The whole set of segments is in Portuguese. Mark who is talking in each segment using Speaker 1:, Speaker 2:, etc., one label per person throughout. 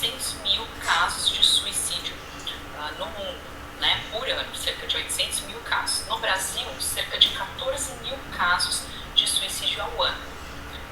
Speaker 1: 800 mil casos de suicídio no mundo, né, por ano, cerca de 800 mil casos. No Brasil, cerca de 14 mil casos de suicídio ao ano.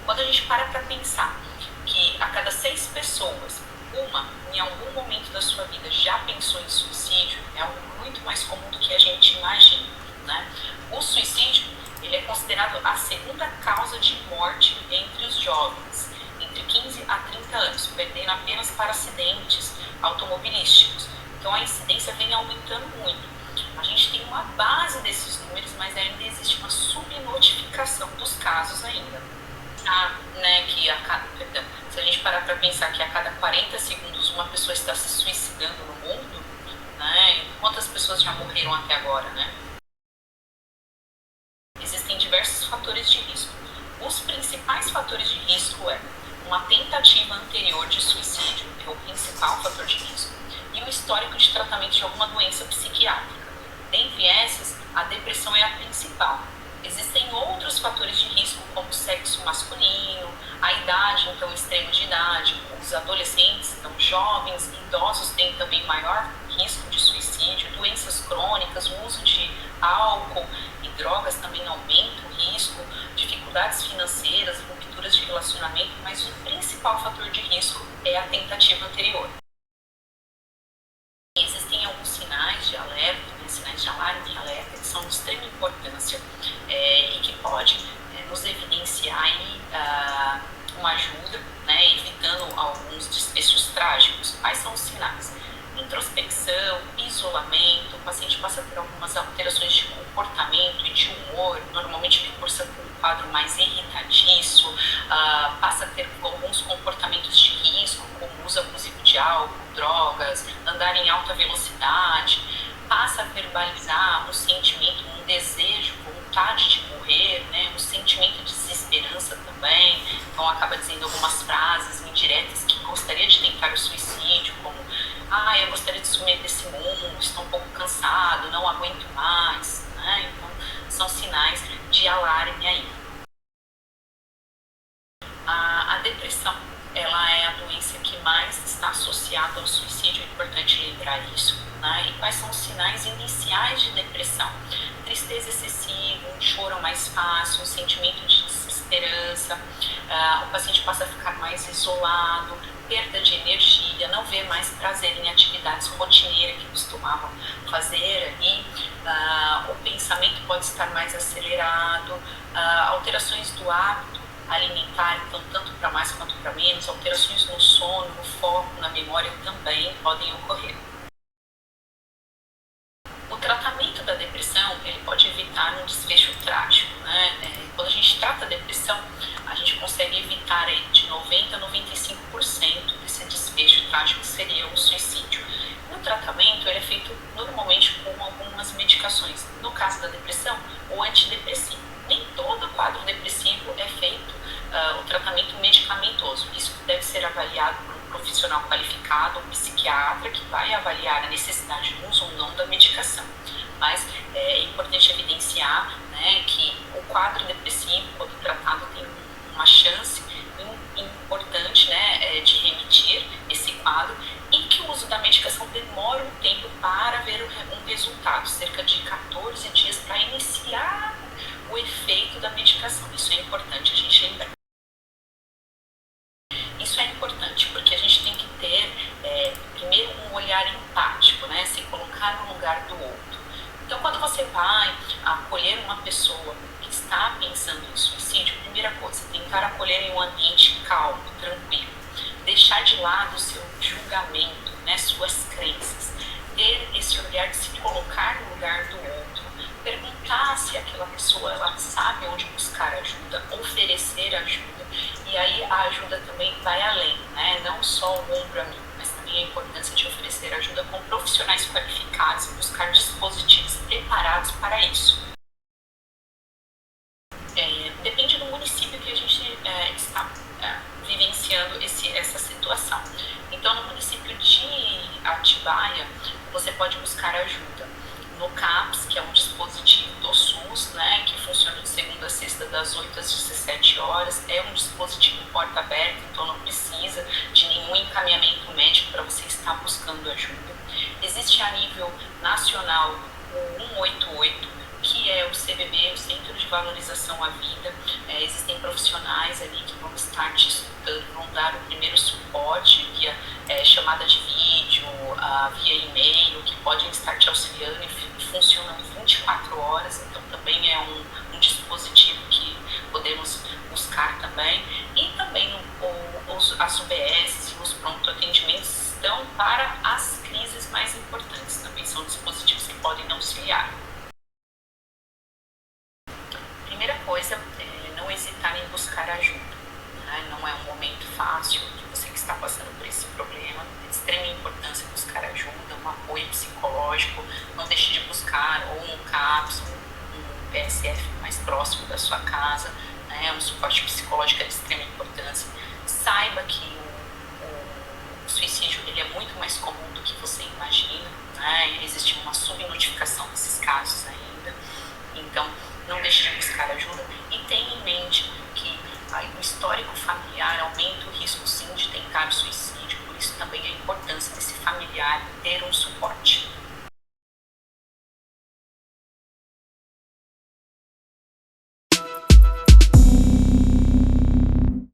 Speaker 1: Quando a gente para pensar que a cada 6 pessoas, uma, em algum momento da sua vida, já pensou em suicídio, é algo muito mais comum do que a gente imagina, né? O suicídio, ele é considerado a segunda causa de morte entre os jovens, entre 15 a 30 anos, perdendo apenas para acidentes automobilísticos. Então a incidência vem aumentando muito. A gente tem uma base desses números, mas ainda existe uma subnotificação dos casos ainda. Né, se a gente parar para pensar que a cada 40 segundos uma pessoa está se suicidando no mundo, né, quantas pessoas já morreram até agora, né? Existem diversos fatores de risco. Os principais fatores de risco é uma tentativa anterior de suicídio, é o principal fator de risco, e o histórico de tratamento de alguma doença psiquiátrica. Dentre essas, a depressão é a principal. Existem outros fatores de risco, como o sexo masculino, a idade, então extremo de idade, os adolescentes, então jovens, idosos têm também maior risco de suicídio, doenças crônicas, o uso de álcool e drogas também aumenta o risco, dificuldades financeiras, rupturas de relacionamento, mas o principal fator de risco é a tentativa anterior. Existem alguns sinais de alerta, sinais de alarme e alerta, que são de extrema importância e que pode nos evidenciar aí, uma ajuda, né, evitando alguns desfechos trágicos. Quais são os sinais? Introspecção, isolamento, o paciente passa a ter algumas alterações de comportamento e de humor, normalmente ele cursa com um quadro mais irritadiço, passa a ter alguns comportamentos de risco, como uso abusivo de álcool, drogas, andar em alta velocidade, passa a verbalizar um sentimento, um desejo, vontade de morrer, né, um sentimento de desesperança também, então acaba dizendo algumas frases indiretas que gostaria de tentar o suicídio, como eu gostaria de sumir desse mundo, estou um pouco cansado, não aguento mais, né? Então são sinais de alarme aí. A depressão, ela é a doença que mais está associada ao suicídio, é importante lembrar isso, né? E quais são os sinais iniciais de depressão? Tristeza excessiva, um choro mais fácil, um sentimento de desesperança, o paciente passa a ficar mais isolado, perda de energia, não vê mais prazer em atividades rotineiras que costumavam fazer ali, o pensamento pode estar mais acelerado, alterações do hábito alimentar, então tanto para mais quanto para menos, alterações no sono, no foco, na memória também podem ocorrer. O tratamento da depressão, ele pode evitar um desfecho trágico, né? Quando a gente trata a depressão, a gente consegue evitar aí de 90% a 95% desse desfecho trágico, que seria o suicídio. No tratamento, ele é feito normalmente com algumas medicações. No caso da depressão, o antidepressivo. Nem todo quadro depressivo é feito o tratamento medicamentoso. Isso deve ser avaliado por um profissional qualificado, um psiquiatra, que vai avaliar a necessidade do uso ou não da medicação. Mas é importante evidenciar, né, que o quadro depressivo, quando tratado, tem uma chance importante, né, de remitir esse quadro, e que o uso da medicação demora um tempo para ver um resultado, cerca de 14 dias para iniciar o efeito da medicação. Isso é importante a gente lembrar. Isso é importante porque a gente tem que ter, primeiro, um olhar empático, né? Se colocar no lugar do outro. Então, quando você vai acolher uma pessoa que está pensando em suicídio, primeira coisa, tentar acolher em um ambiente calmo, tranquilo. Deixar de lado o seu julgamento, né? Suas crenças. Ter esse olhar de se colocar no lugar do outro. Perguntar se aquela pessoa ela sabe onde buscar ajuda, oferecer ajuda, e aí a ajuda também vai além, né? Não só o ombro amigo, mas também a importância de oferecer ajuda com profissionais qualificados e buscar dispositivos preparados para isso. Depende do município que a gente está vivenciando essa situação. Então, no município de Atibaia, você pode buscar ajuda no CAPS, que é um dispositivo do SUS, né, que funciona de segunda a sexta, das 8 às 17 horas. É um dispositivo porta aberta, então não precisa de nenhum encaminhamento médico está buscando ajuda. Existe a nível nacional o 188, que é o CVV, o Centro de Valorização à Vida. Existem profissionais ali que vão estar te escutando, vão dar o primeiro suporte via chamada de vídeo, via e-mail, que podem estar te auxiliando e funcionam 24 horas, então também é um dispositivo que podemos buscar também. E também as UBS e os pronto-atendimentos estão para as crises mais importantes, também são dispositivos que podem auxiliar. Primeira coisa, não hesitar em buscar ajuda. Né? Não é um momento fácil, você que está passando por esse problema, é de extrema importância buscar ajuda, um apoio psicológico, não deixe de buscar ou um CAPS, um PSF mais próximo da sua casa, né? Um suporte psicológico é de extrema importância. Saiba que o suicídio ele é muito mais comum do que você imagina, né? Existe uma subnotificação desses casos ainda, então não deixe de buscar ajuda e tenha em mente que o histórico familiar aumenta o risco sim de tentar o suicídio, por isso também a importância desse familiar ter um suporte.